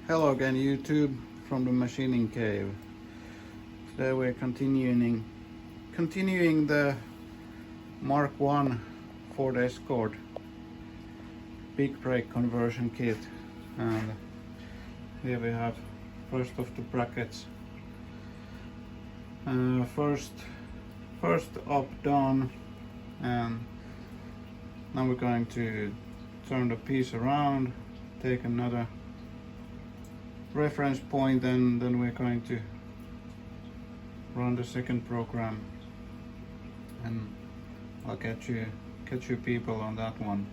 Hello again YouTube from the machining cave. Today we're continuing the Mark 1 Ford Escort big brake conversion kit, and here we have first of the brackets. First up done, and now we're going to turn the piece around, take another reference point, and then we're going to run the second program, and I'll catch you people on that one.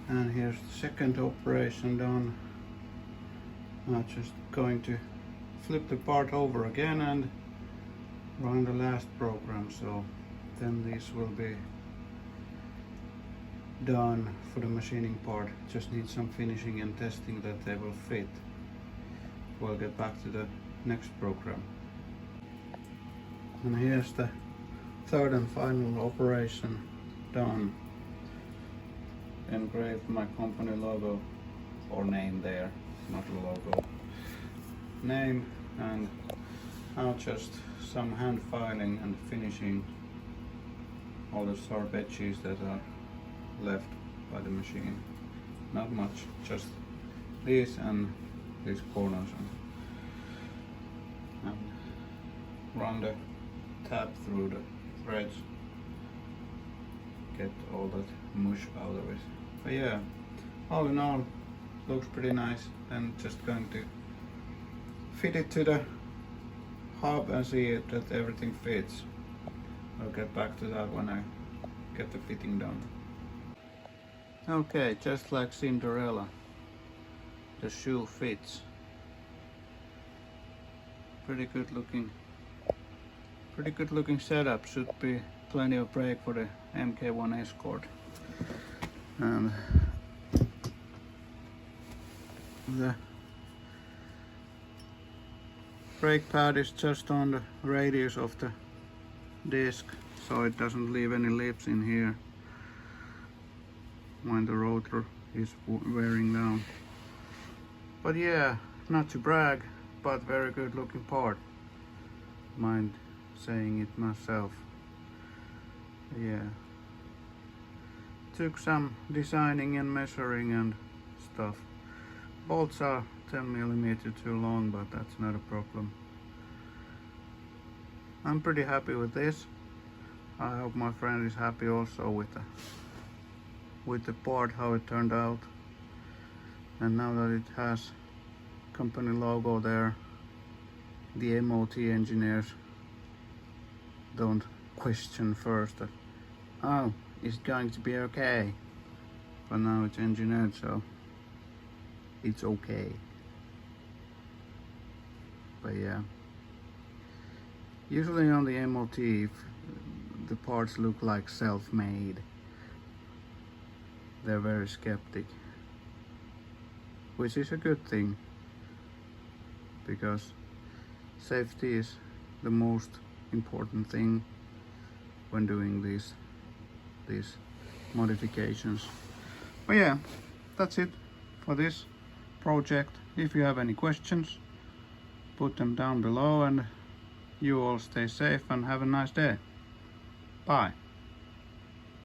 And here's the second operation done. I'm just going to flip the part over again and run the last program, so then these will be done for the machining part. Just need some finishing and testing that they will fit. We'll get back to the next program. And here's the third and final operation done. Engraved my company logo or name there, not a logo, name, and now just some hand filing and finishing all the sharp edges that are left by the machine. Not much, just these and these corners, and run the tab through the threads, get all that mush out of it. But yeah, all in all, looks pretty nice. And just going to fit it to the hub and see that everything fits. I'll get back to that when I get the fitting done. Okay, just like Cinderella, the shoe fits. Pretty good looking setup. Should be plenty of brake for the MK1 Escort. And the brake pad is just on the radius of the disc, so it doesn't leave any lips in here when the rotor is wearing down. But yeah, not to brag, but very good looking part. Mind saying it myself. Yeah. Took some designing and measuring and stuff. Bolts are 10mm too long, but that's not a problem. I'm pretty happy with this. I hope my friend is happy also with the part, how it turned out. And now that it has company logo there, the MOT engineers don't question first that, oh, it's going to be okay. But now it's engineered, so it's okay. But yeah, usually on the MOT, if the parts look like self-made, they're very skeptic, which is a good thing, because safety is the most important thing when doing these modifications. But yeah, that's it for this project. If you have any questions, put them down below, and you all stay safe and have a nice day. Bye.